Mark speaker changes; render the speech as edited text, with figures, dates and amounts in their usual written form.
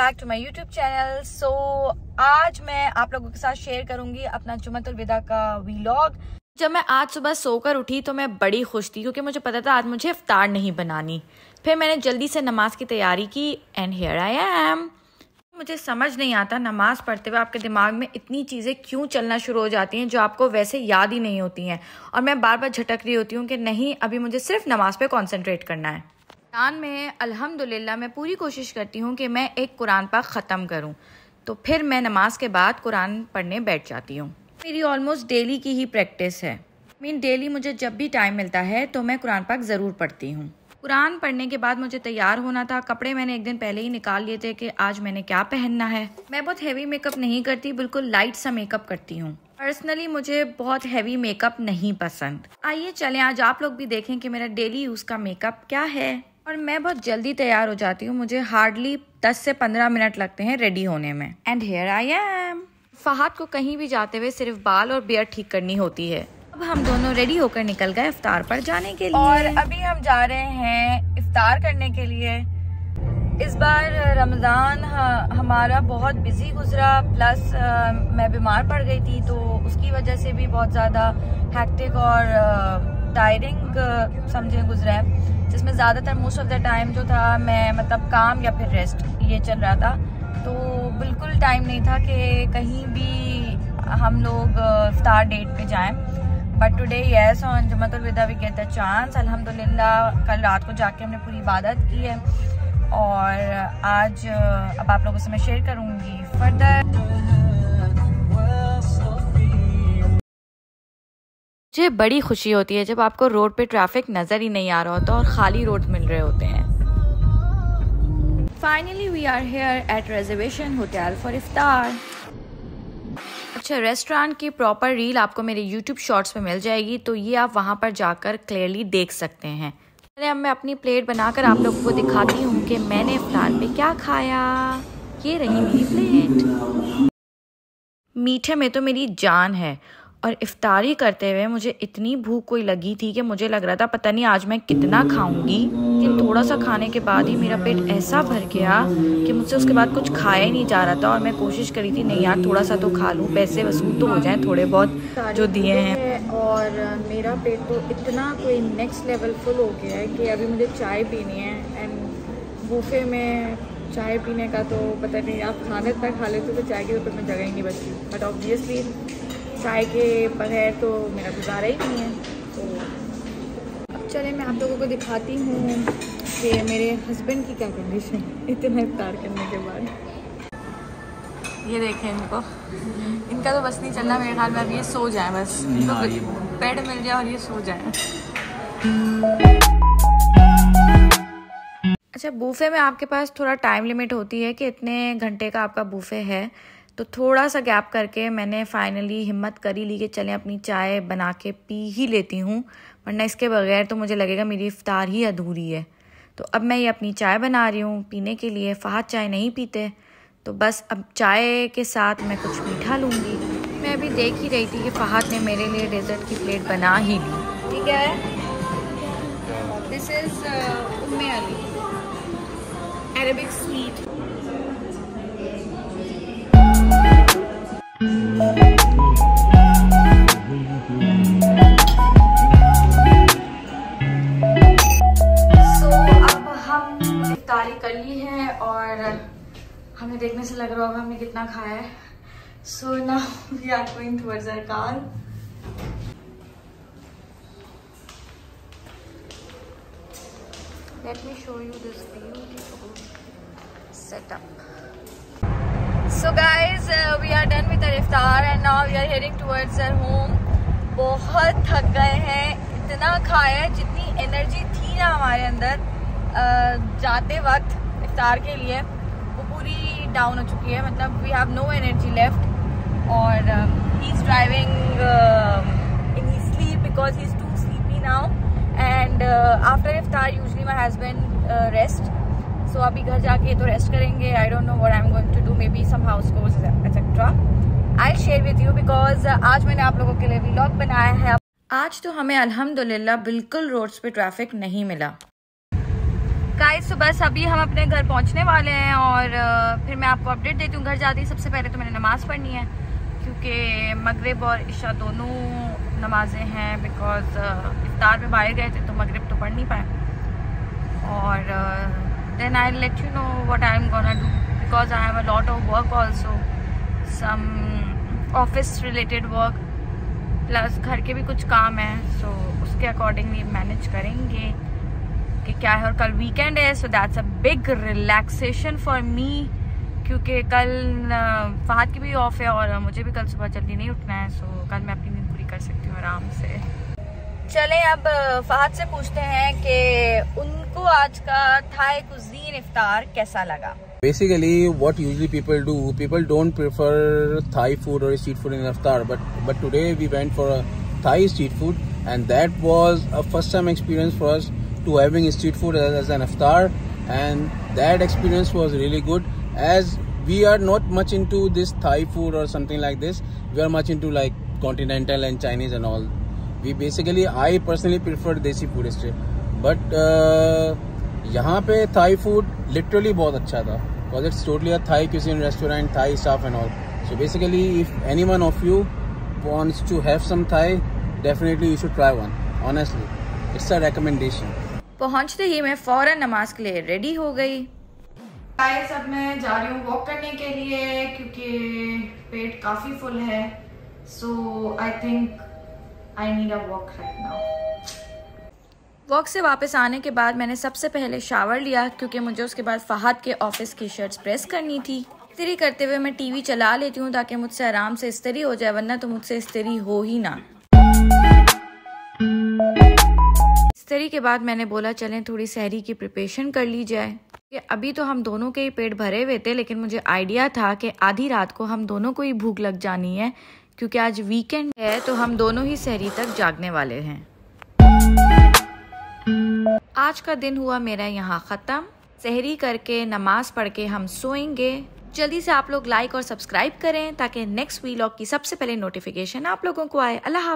Speaker 1: Back to my YouTube channel. So आज मैं आप लोगों के साथ शेयर करूंगी अपना जुम्मतुल विदा का व्लॉग। जब मैं आज सुबह सोकर उठी तो मैं बड़ी खुश थी क्योंकि मुझे पता था आज मुझे इफ्तार नहीं बनानी। फिर मैंने जल्दी से नमाज की तैयारी की एंड हियर आई एम। मुझे समझ नहीं आता नमाज पढ़ते हुए आपके दिमाग में इतनी चीज़ें क्यों चलना शुरू हो जाती हैं जो आपको वैसे याद ही नहीं होती हैं, और मैं बार बार झटक रही होती हूँ कि नहीं, अभी मुझे सिर्फ नमाज पे कंसंट्रेट करना है। कुरान में अल्हम्दुलिल्लाह मैं पूरी कोशिश करती हूँ कि मैं एक कुरान पाक ख़त्म करूँ, तो फिर मैं नमाज के बाद कुरान पढ़ने बैठ जाती हूँ। मेरी ऑलमोस्ट डेली की ही प्रैक्टिस है। डेली मुझे जब भी टाइम मिलता है तो मैं कुरान पाक ज़रूर पढ़ती हूँ। कुरान पढ़ने के बाद मुझे तैयार होना था। कपड़े मैंने एक दिन पहले ही निकाल लिए थे कि आज मैंने क्या पहनना है। मैं बहुत हैवी मेकअप नहीं करती, बिल्कुल लाइट सा मेकअप करती हूँ। पर्सनली मुझे बहुत हैवी मेकअप नहीं पसंद। आइए चलें आज आप लोग भी देखें कि मेरा डेली यूज़ का मेकअप क्या है। और मैं बहुत जल्दी तैयार हो जाती हूँ, मुझे हार्डली 10 से 15 मिनट लगते हैं रेडी होने में। And here I am. Fahad को कहीं भी जाते हुए सिर्फ बाल और बियर्ड ठीक करनी होती है। अब हम दोनों रेडी होकर निकल गए इफ्तार पर जाने के लिए। और अभी हम जा रहे हैं इफ्तार करने के लिए। इस बार रमज़ान हमारा बहुत बिजी गुजरा, प्लस मैं बीमार पड़ गई थी तो उसकी वजह से भी बहुत ज़्यादा हैक्टिक और टायरिंग समझे गुजरा है, जिसमें ज़्यादातर मोस्ट ऑफ द टाइम जो था मैं मतलब काम या फिर रेस्ट ये चल रहा था, तो बिल्कुल टाइम नहीं था कि कहीं भी हम लोग इफ्तार डेट पे जाएं। बट टुडे यस ऑन जुम्मतुल विदा वी गेट द चांस। अल्हम्दुलिल्लाह कल रात को जाके हमने पूरी इबादत की है और आज अब आप लोगों से मैं शेयर करूँगी फर्दर। मुझे बड़ी खुशी होती है जब आपको रोड पे ट्रैफिक नज़र ही नहीं आ रहा होता और खाली रोड मिल रहे होते हैं। Finally we are here at reservation hotel for इफ्तार। अच्छा, रेस्टोरेंट की प्रॉपर रील आपको मेरे यूट्यूब शॉर्ट्स में मिल जाएगी, तो ये आप वहाँ पर जाकर क्लियरली देख सकते हैं। पहले अब मैं अपनी प्लेट बनाकर आप लोगों को दिखाती हूँ कि मैंने इफ्तार पे क्या खाया। ये रही मेरी प्लेट। मीठे में तो मेरी जान है और इफ्तारी करते हुए मुझे इतनी भूख कोई लगी थी कि मुझे लग रहा था पता नहीं आज मैं कितना खाऊंगी। लेकिन थोड़ा सा खाने के बाद ही मेरा पेट ऐसा भर गया कि मुझसे उसके बाद कुछ खाया ही नहीं जा रहा था। और मैं कोशिश करी थी नहीं यार थोड़ा सा तो खा लूँ, पैसे वसूल तो हो जाएं थोड़े बहुत जो दिए हैं। और मेरा पेट तो इतना कोई नेक्स्ट लेवल फुल हो गया है कि अभी मुझे चाय पीनी है। एंड बूफे में चाय पीने का तो पता नहीं, आप खाने तक खा लेते तो चाय की तो मैं जगह ही नहीं बचती। बट ऑब्वियसली चाय के बगैर तो मेरा गुजारा ही नहीं है। तो अब चले मैं आप लोगों को दिखाती हूँ कि मेरे हस्बैंड की क्या कंडीशन इतना इफ्तार करने के बाद। ये देखें इनका तो बस नहीं चलना मेरे ख्याल में। अब ये सो जाए, बस तो बेड मिल जाए और ये सो जाए। अच्छा, बूफे में आपके पास थोड़ा टाइम लिमिट होती है कि इतने घंटे का आपका बूफे है, तो थोड़ा सा गैप करके मैंने फाइनली हिम्मत करी ली कि चलें अपनी चाय बना के पी ही लेती हूँ, वरना इसके बगैर तो मुझे लगेगा मेरी इफ्तार ही अधूरी है। तो अब मैं ये अपनी चाय बना रही हूँ पीने के लिए। फहद चाय नहीं पीते, तो बस अब चाय के साथ मैं कुछ मीठा लूँगी। मैं अभी देख ही रही थी कि फहद ने मेरे लिए डेजर्ट की प्लेट बना ही ली। ठीक है, this is Umme Ali Arabic sweet. कर ली है और हमें देखने से लग रहा होगा हमने कितना खाया है। So now we are going towards our car. Let me show you this beautiful setup. So guys we are done with our इफ्तार and now we are heading towards our home. बहुत थक गए हैं, इतना खाया है, जितनी एनर्जी थी ना हमारे अंदर जाते वक्त इफ्तार के लिए वो पूरी डाउन हो चुकी है। मतलब we have no energy left. और he is driving in he sleep because he is too sleepy now. And after इफ्तार usually my husband rest. So अभी घर जाके तो रेस्ट करेंगे। I don't know what I am going to do, maybe some house chores etcetera. I share with you because आज मैंने आप लोगों के लिए व्लॉग बनाया है। आज तो हमें अल्हम्दुलिल्लाह बिल्कुल रोड्स पे ट्रैफिक नहीं मिला। गाइस तो बस अभी हम अपने घर पहुंचने वाले हैं और फिर मैं आपको अपडेट देती हूँ। घर जाते ही सबसे पहले तो मैंने नमाज़ पढ़नी है क्योंकि मगरिब और इशा दोनों नमाजें हैं, बिकॉज इफ्तार में बाहर गए थे तो मगरिब तो पढ़ नहीं पाए। और then I let you know what I am gonna do because I have a lot of work also, some office related work plus घर के भी कुछ काम हैं, सो उसके अकॉर्डिंगली मैनेज करेंगे कि क्या है। और कल वीकेंड है, so that's a big relaxation for me क्योंकि कल फहद की भी ऑफ है और मुझे भी कल सुबह जल्दी नहीं उठना है, सो कल मैं अपनी नींद पूरी कर सकती हूँ आराम से। चलें अब फहद से पूछते हैं कि उनको आज का थाई कुजीन इफ्तार कैसा लगा।
Speaker 2: Basically, what usually people don't prefer Thai food or street food in iftar, but today we went for a Thai street food, and that was a first time experience for us to having street food as an iftar, and that experience was really good. As we are not much into this Thai food or something like this, we are much into like continental and Chinese and all. I personally prefer desi food straight, but यहाँ पे Thai food literally बहुत अच्छा था. Because it's totally a Thai cuisine restaurant, Thai stuff and all. So basically, if any one of you wants to have some Thai, definitely you should try one. Honestly, it's a recommendation.
Speaker 1: पहुंचते ही मैं फौरन नमाज के लिए ready हो गई। Guys अब मैं जा रही हूँ वॉक करने के लिए क्योंकि पेट काफी फुल है, so I think I need a walk right now. Walk से वापस आने के बाद मैंने सबसे पहले शावर लिया क्योंकि मुझे उसके बाद फहद के ऑफिस की शर्ट्स प्रेस करनी थी। इस्त्री करते हुए मैं टीवी चला लेती हूँ ताकि मुझसे आराम से इस्त्री हो जाए, वरना तो मुझसे इस्त्री हो ही ना। इस्त्री के बाद मैंने बोला चलें थोड़ी सहरी की प्रिपरेशन कर ली जाए कि अभी तो हम दोनों के ही पेट भरे हुए थे, लेकिन मुझे आइडिया था कि आधी रात को हम दोनों को ही भूख लग जानी है क्योंकि आज वीकेंड है तो हम दोनों ही सहरी तक जागने वाले हैं। आज का दिन हुआ मेरा यहाँ ख़त्म। सहरी करके नमाज पढ़ के हम सोएंगे। जल्दी से आप लोग लाइक और सब्सक्राइब करें ताकि नेक्स्ट वीलॉग की सबसे पहले नोटिफिकेशन आप लोगों को आए। अल्लाह हाफ़िज़।